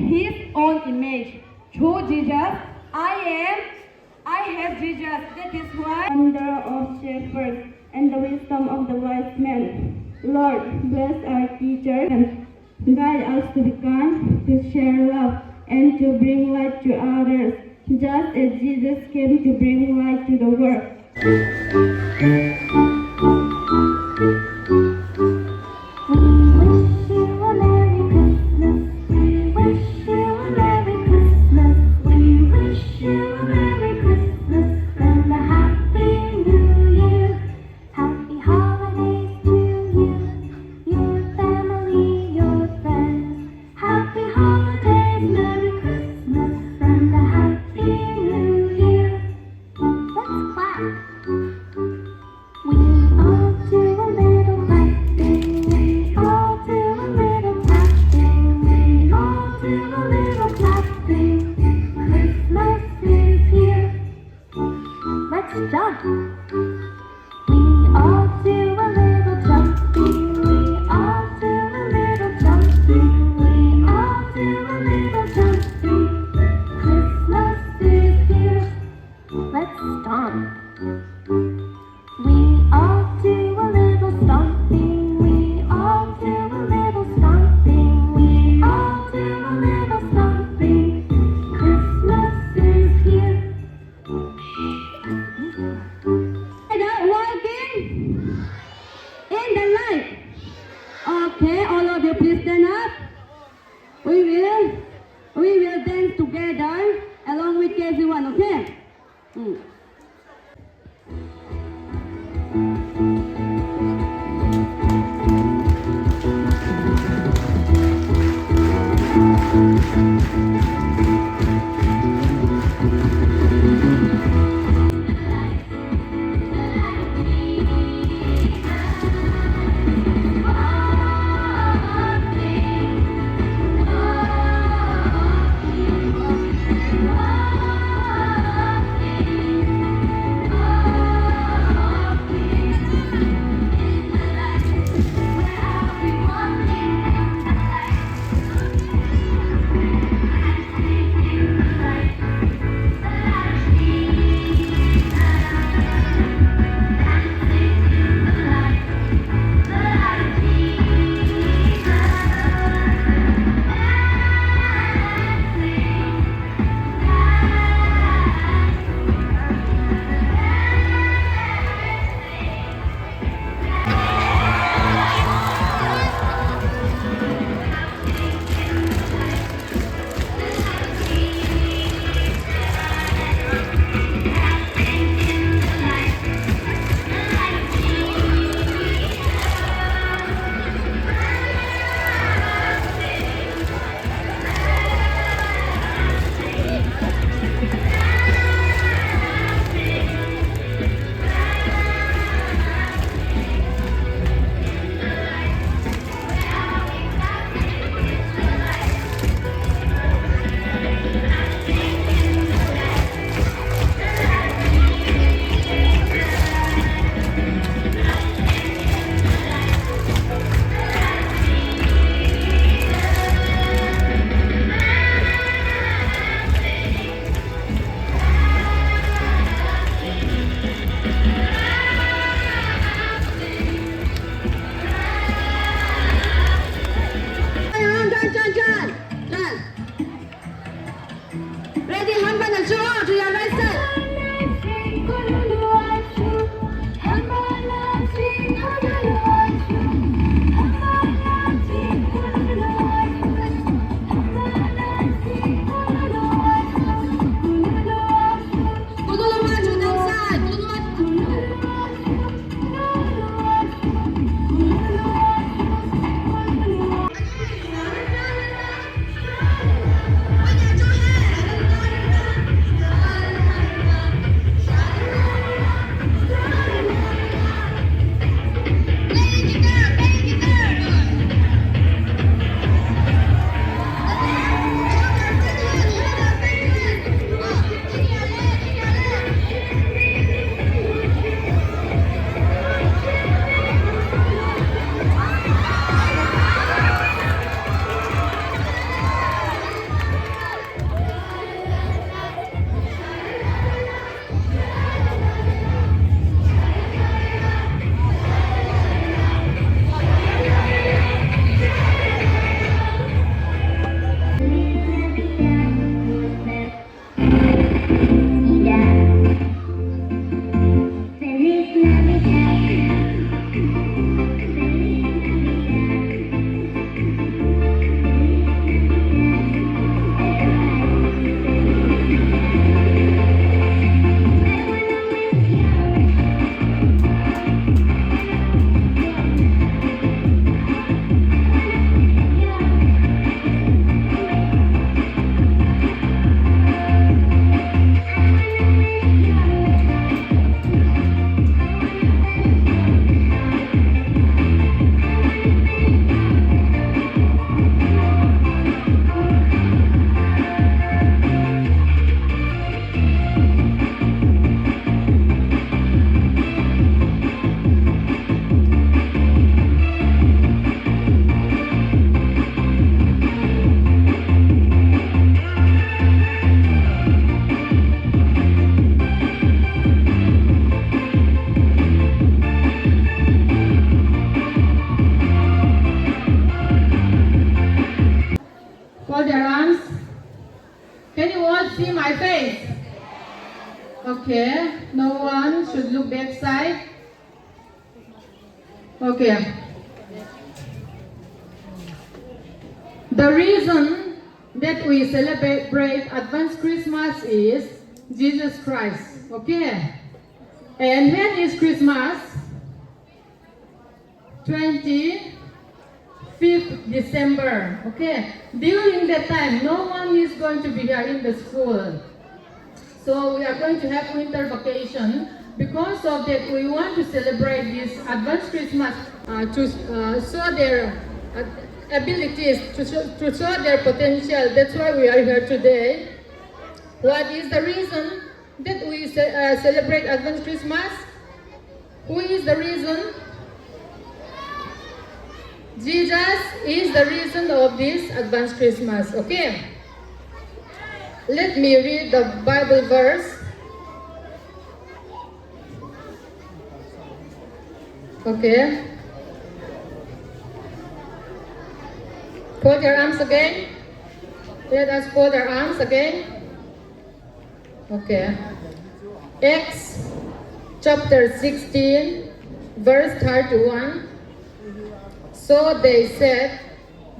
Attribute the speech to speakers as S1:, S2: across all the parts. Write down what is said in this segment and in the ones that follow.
S1: His own image. Through Jesus, I have Jesus. That is why.
S2: Wonder of shepherds and the wisdom of the wise men. Lord, bless our teachers and guide us to be kind, to share love, and to bring light to others, just as Jesus came to bring light to the world.
S1: Okay, all of you please stand up. We will dance together along with everyone, okay?
S3: see my face? Okay, no one should look back side. Okay. The reason that we celebrate advanced Christmas is Jesus Christ. Okay. And when is Christmas? 25th December. Okay. During that time, no one is going to be here in the school. So we are going to have winter vacation. Because of that, we want to celebrate this advanced Christmas to show their abilities, to show their potential. That's why we are here today. What is the reason that we celebrate advanced Christmas? Who is the reason? Jesus is the reason of this advanced Christmas. Okay. Let me read the Bible verse. Okay. Fold your arms again. Let us fold our arms again. Okay. Acts chapter 16, verse 31. So they said,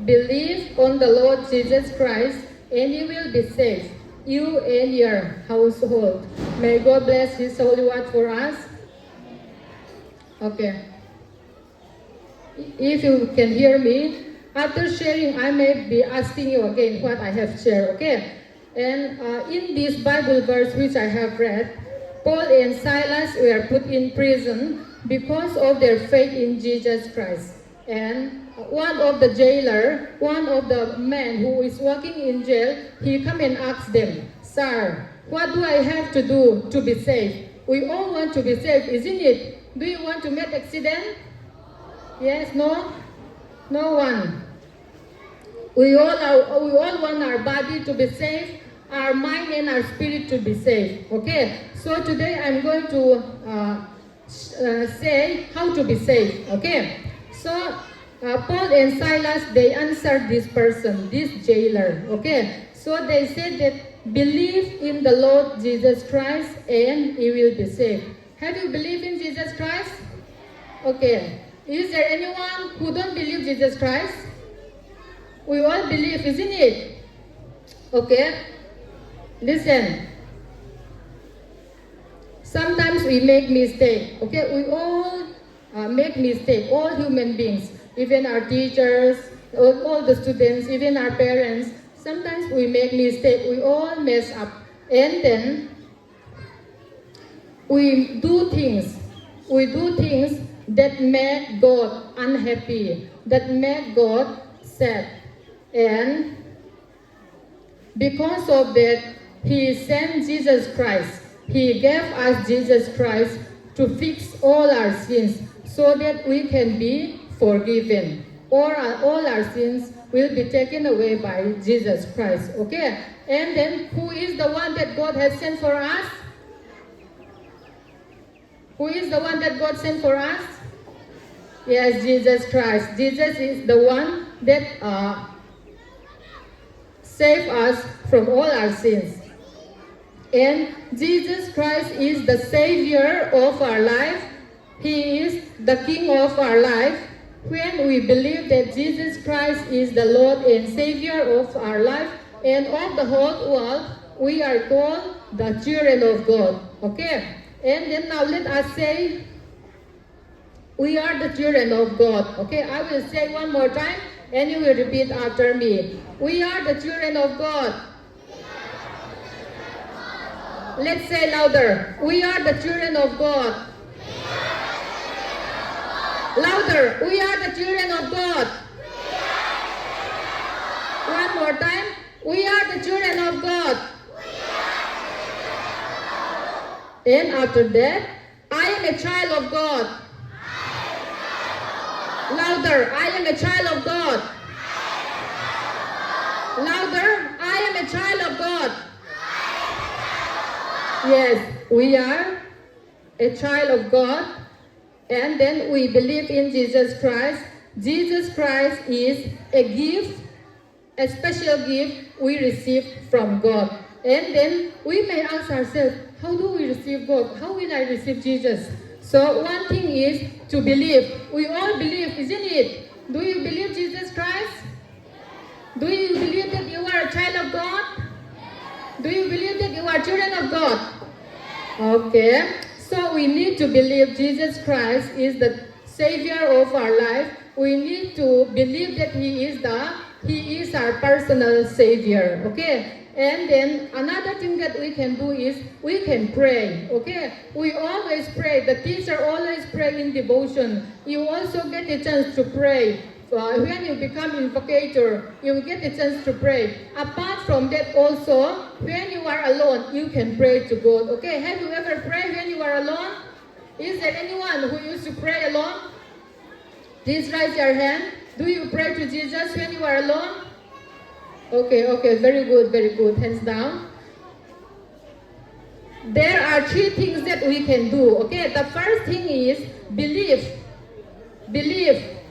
S3: believe on the Lord Jesus Christ, and you will be saved, you and your household. May God bless His holy word for us. Okay. If you can hear me, after sharing, I may be asking you again what I have shared, okay? And in this Bible verse which I have read, Paul and Silas were put in prison because of their faith in Jesus Christ. And one of the jailer, one of the men who is working in jail, he come and ask them, Sir, what do I have to do to be saved? We all want to be saved, isn't it? Do you want to make accident? Yes, no? No one. We all want our body to be safe, our mind and our spirit to be safe. Okay? So today I'm going to say how to be safe. Okay? So Paul and Silas, they answered this person, this jailer. Okay? So they said that believe in the Lord Jesus Christ and you will be saved. Have you believed in Jesus Christ? Okay. Is there anyone who don't believe Jesus Christ? We all believe, isn't it? Okay. Listen. Sometimes we make mistake. Okay, we all make mistake. All human beings, even our teachers, all the students, even our parents. Sometimes we make mistake. We all mess up, and then we do things. We do things that make God unhappy, that make God sad. And because of that, He sent Jesus Christ. He gave us Jesus Christ to fix all our sins so that we can be forgiven. All our sins will be taken away by Jesus Christ. Okay? And then, who is the one that God has sent for us? Who is the one that God sent for us? Yes, Jesus Christ. Jesus is the one that saved us from all our sins. And Jesus Christ is the Savior of our life. He is the King of our life. When we believe that Jesus Christ is the Lord and Savior of our life and of the whole world, we are called the children of God. Okay? And then now let us say, we are the children of God. Okay, I will say one more time and you will repeat after me. We are the children of God. Let's say louder. We are the children of God. Louder. We are the children of God. One more time. We are the children of God. And after that, I am a child of God. Louder, I am a child of God. Louder, I am a child of God. Yes, we are a child of God. And then we believe in Jesus Christ. Jesus Christ is a gift, a special gift we receive from God. And then we may ask ourselves, how do we receive God? How will I receive Jesus? So one thing is to believe. We all believe, isn't it? Do you believe Jesus Christ? Do you believe that you are a child of God? Do you believe that you are children of God? Okay. So we need to believe Jesus Christ is the Savior of our life. We need to believe that He is our personal Savior. Okay. And then another thing that we can do is we can pray. Okay. We always pray. The teacher always pray in devotion. You also get a chance to pray. When you become invocator, you will get a chance to pray. Apart from that also, when you are alone, you can pray to God. Okay, have you ever prayed when you are alone? Is there anyone who used to pray alone? Please raise your hand. Do you pray to Jesus when you are alone? Okay, very good. Hands down. There are three things that we can do. Okay, the first thing is believe.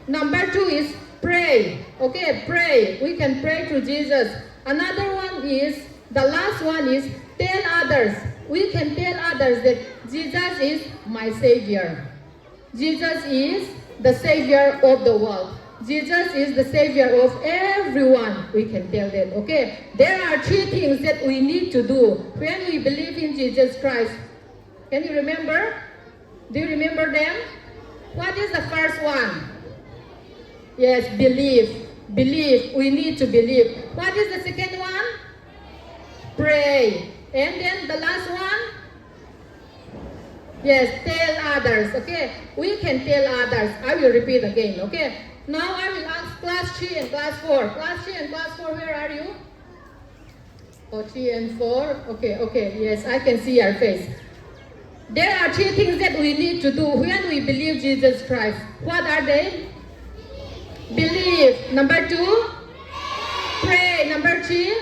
S3: Number two is pray. Okay, pray. We can pray to Jesus. Another one is, the last one is tell others. We can tell others that Jesus is my Savior. Jesus is the Savior of the world. Jesus is the Savior of everyone. We can tell them. Okay, there are three things that we need to do when we believe in Jesus Christ. Can you remember? Do you remember them? What is the first one? Yes, believe. We need to believe. What is the second one? Pray. And then the last one? Yes, tell others. Okay, we can tell others. I will repeat again. Okay, now I will ask class 3 and class 4. Class 3 and class 4, where are you? Oh, 3 and 4. Okay. Yes, I can see your face. There are three things that we need to do when we believe Jesus Christ. What are they? Believe. Number 2, pray. Number 3,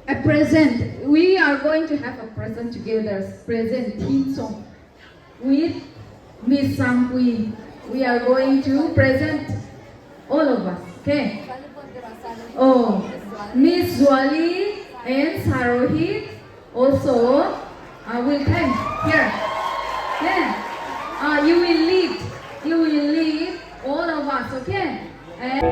S3: A present. We are going to have a present together. Present teen song with Miss Sangui. We are going to present all of us. Okay. Oh, Miss Zuali and Sarohi also will come here. Yeah. You will lead. You will lead all of us. Okay. And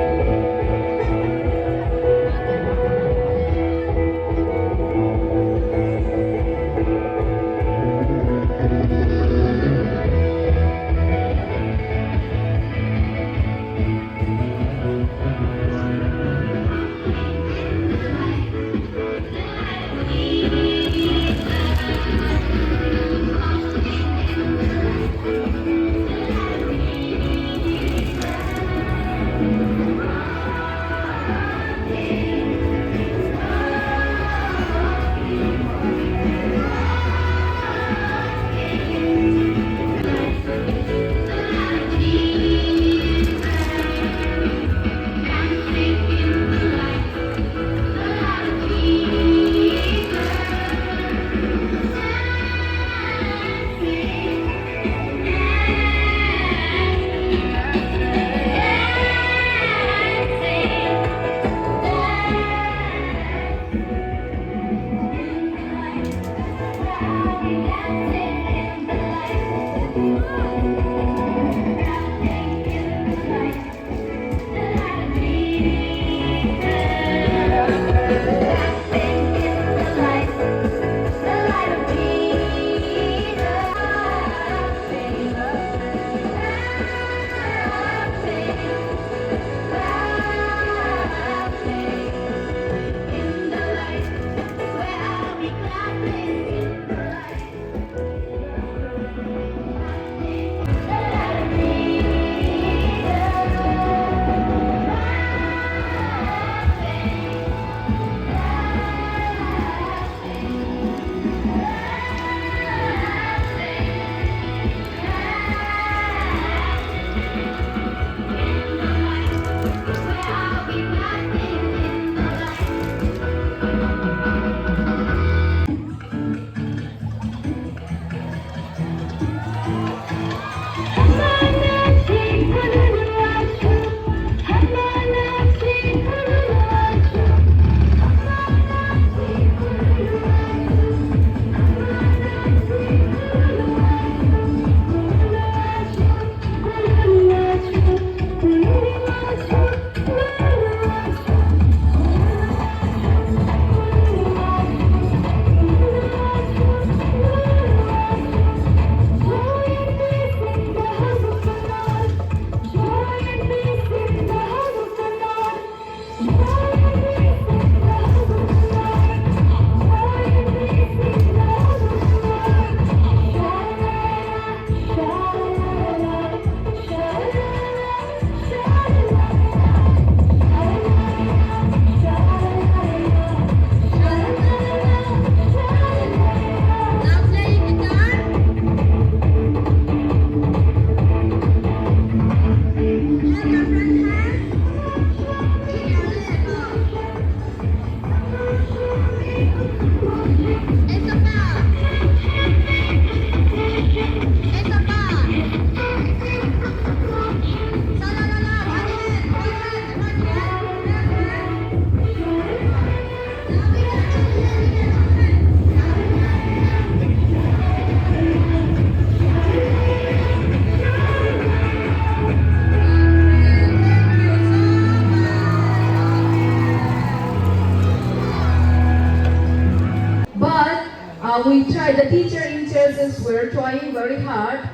S1: we try, the teacher in classes were trying very hard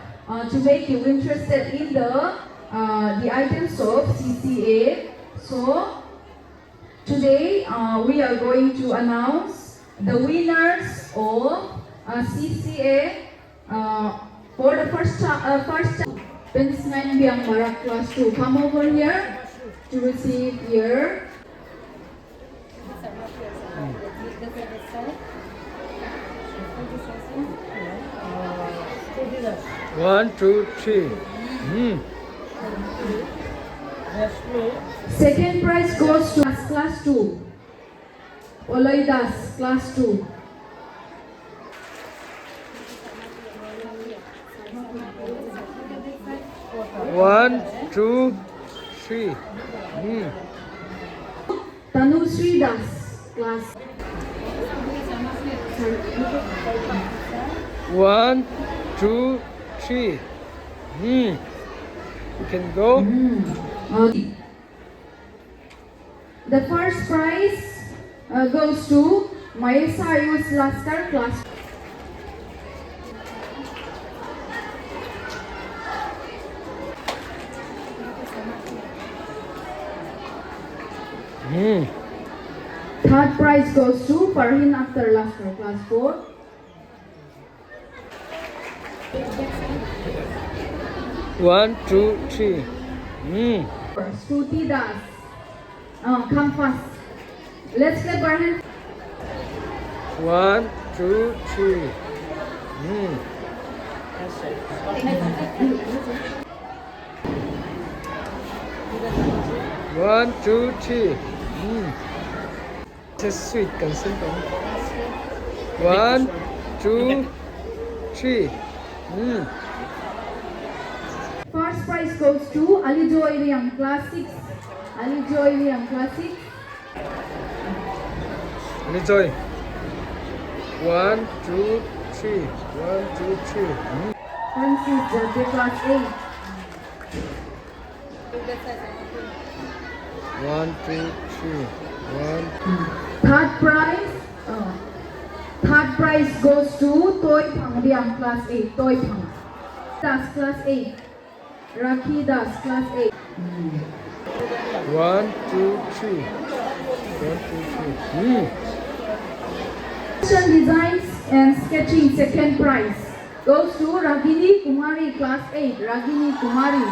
S1: to make you interested in the items of CCA. So today we are going to announce the winners of CCA for the first Pensman Biang Barak class 2. Come over here to receive your
S4: One, two, three.
S1: second prize goes to class 2. Oloidas class 2.
S4: One, two, three.
S1: Tanusri Das class.
S4: One, two, three. You can go.
S1: The first prize goes to Maisa Yus Laskar class. Third prize goes to Farhin Akhtar Laskar class 4.
S4: One, two, three.
S1: Stuti Das. Come fast. Let's clap our hands.
S4: One, two, three. One, two, three. Just sweet and simple. One, two, three.
S1: First prize goes to Ali Joy Liam class 6. Ali Joy Liam class 6.
S4: Enjoy. One, two, three. One, two, three.
S1: Francis Jadwe class 8.
S4: One, two, three. One.
S1: Third prize goes to Toy Phang Liam class 8. Toy Phang. Das class 8. Rakhi Das class 8.
S4: One, two, three. One, two, three.
S1: Fashion designs and sketching second prize goes to Ragini Kumari class 8. Ragini Kumari.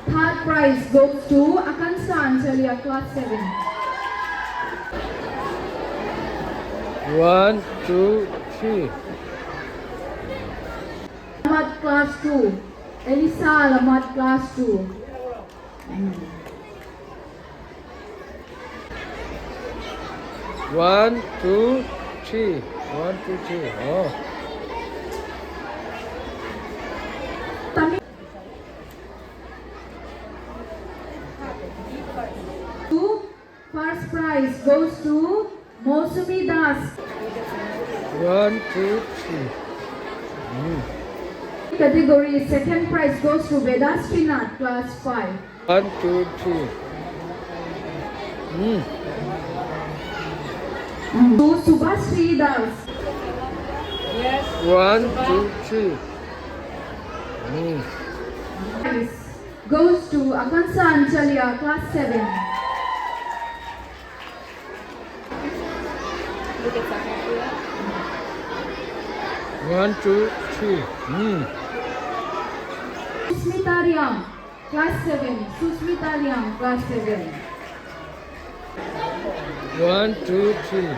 S1: Third prize goes to Akansa Anchalia class 7.
S4: One, two, three.
S1: Alamat class 2. Elisa Alamat class 2.
S4: One, two, three. One, two, three. Oh.
S1: First prize goes to Mosumi Das.
S4: One, two, three.
S1: Category second prize goes to Vedas Srinath class 5.
S4: One, two, three.
S1: To Subhashri Das.
S4: One, two, three.
S1: Prize goes to Akansa Anchalia class 7.
S4: One, two, three.
S1: Susmita Riam class 7. Susmita Riam class 7.
S4: One, two, three.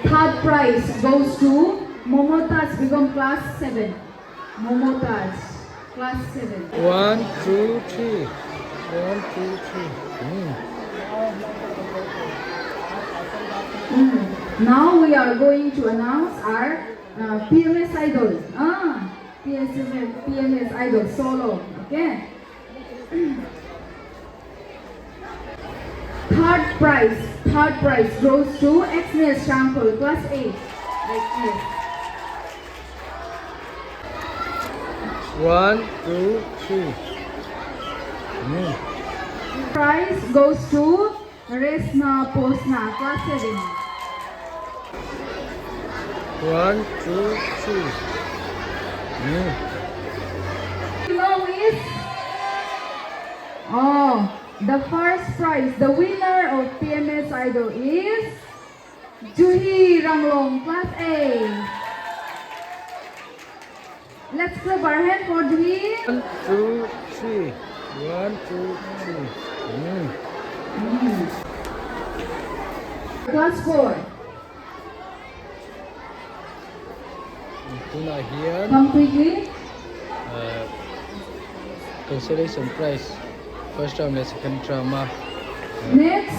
S1: Third prize goes to Momotaz Begum class 7. Momotaz class 7.
S4: One, two, three. One, two, three.
S1: Now we are going to announce our PMS idol. PMS idol solo. Okay. Third prize goes to Xmas Shankle class 8. Like this.
S4: 1, 2, 3.
S1: Prize goes to Resna Posna, class 7.
S4: 1, 2, 3.
S1: Long is the first prize. The winner of PMS Idol is Juhi Ranglong, class A. Let's clap our hand for Juhi.
S4: 1, 2, 3. 1, 2, 3.
S1: Class 4.
S4: Ito na here.
S1: Come quickly.
S4: Consolation prize. First drama, second drama.
S1: Next,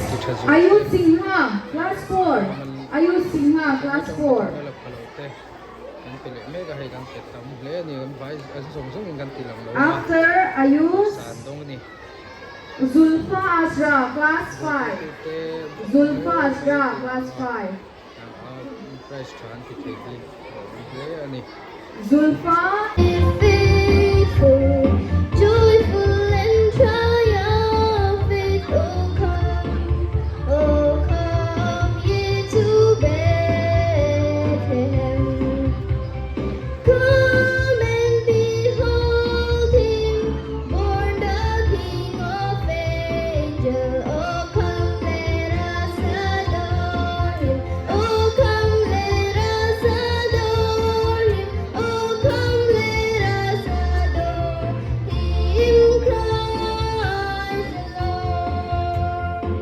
S1: Ayush Singha, class 4. Ayush Singha, class 4. After Ayush, Zulfa Asra, class 5. Zulfa Asra, class 5. Zulfa,
S2: Faithful, joyful and triumphant, oh come ye to Bethlehem. Come and behold him, born the King of angels. Oh come let us adore him. Oh come let us adore him. Oh come let us adore him, Christ the Lord.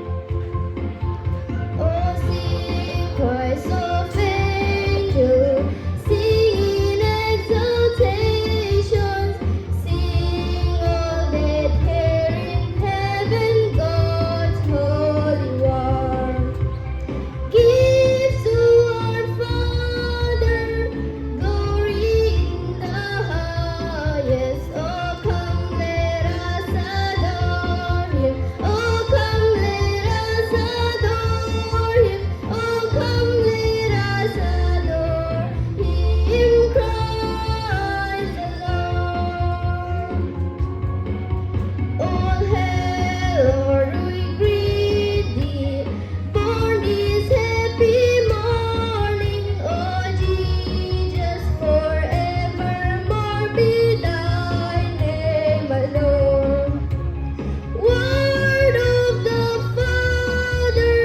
S2: Oh sing Christ of angels, sing in exaltations, sing all that here in heaven, God's holy one. Give to our Father glory in the highest. Oh come let us adore him. Oh come let us adore him. Oh come let us adore him, Christ the Lord. All hail, Lord, we greet thee. Born this happy morning, oh Jesus, forevermore be thy name alone. Word of the Father,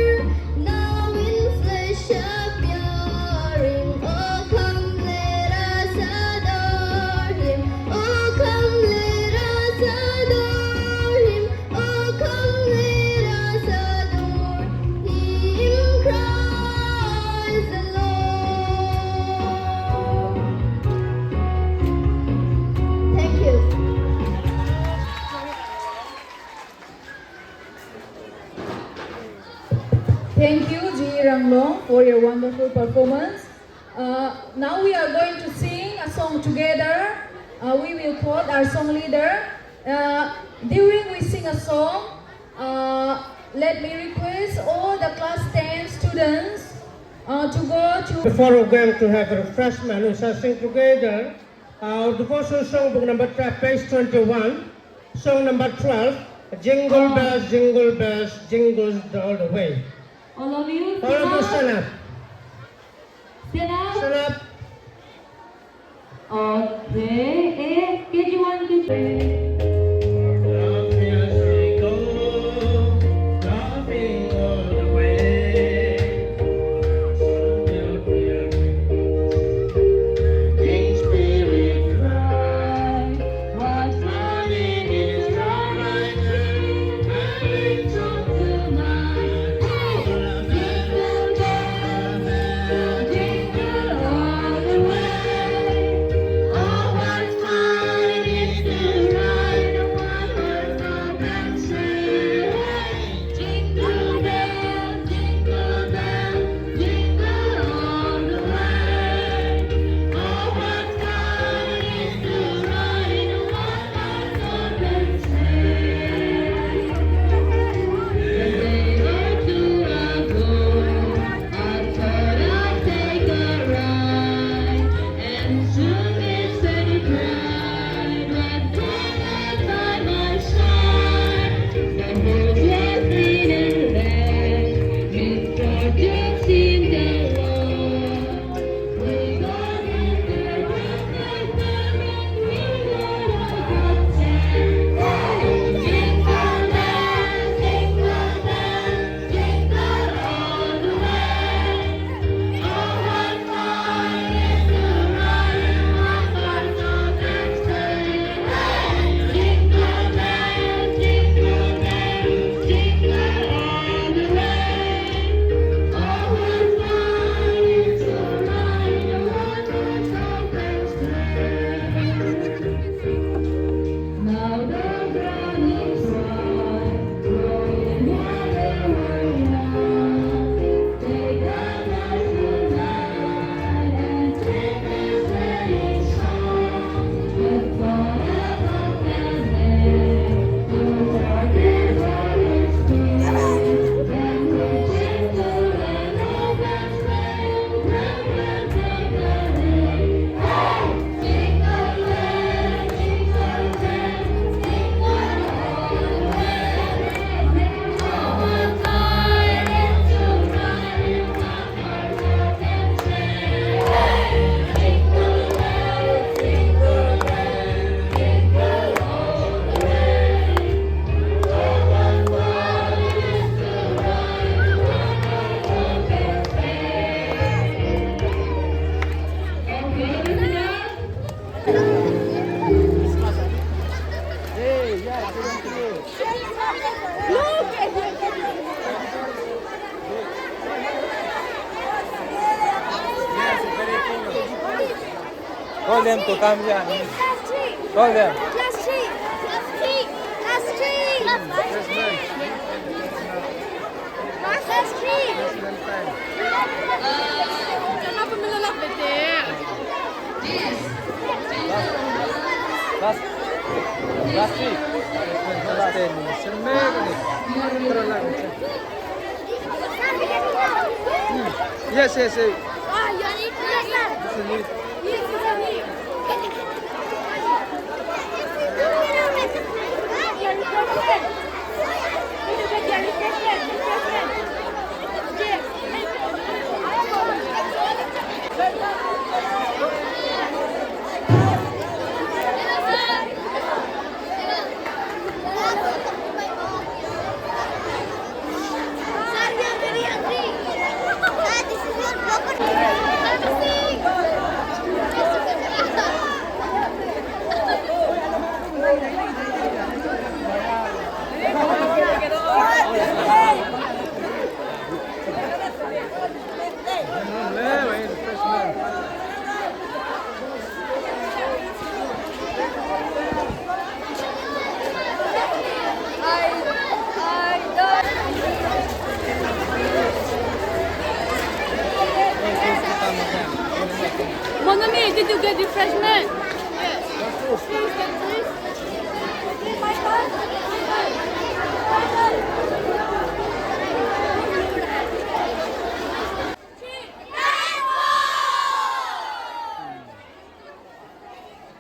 S2: now in flesh appearing. Oh come let us adore him. Oh come let us adore him. Oh come let us adore him, Christ the Lord. Thank you.
S1: thank you, Ji Ranglong, for your wonderful performance. Now we are going to sing a song together. We will quote our song leader. During we sing a song, let me request all the class 10 students to go to...
S5: Before we're going to have refreshment, we shall sing together our devotional song book number 12, page 21, song number 12, Jingle Bells, Jingle Bells, Jingles all the way.
S2: All of you,
S5: All of you stand up.
S2: Stand up.
S5: Stand up.
S2: Okay. KG1, KG2.
S5: Laughing as we go, laughing all the way. King Spirit fly,
S2: Was
S5: running in starlight, having song tonight.
S2: jingle all the way.
S5: Oh, what fun it is to ride
S4: Call them to come here.
S6: Last tree.
S4: Call them.
S6: Last tree. Last tree. Last tree. Last tree. Last tree.
S2: Kenapa melelap betul?
S4: Last week. Last 10 minutes. Yes, yes, yes.
S6: Ah, yang itu lah.
S2: Mon ami, did you get refreshment?
S6: My God.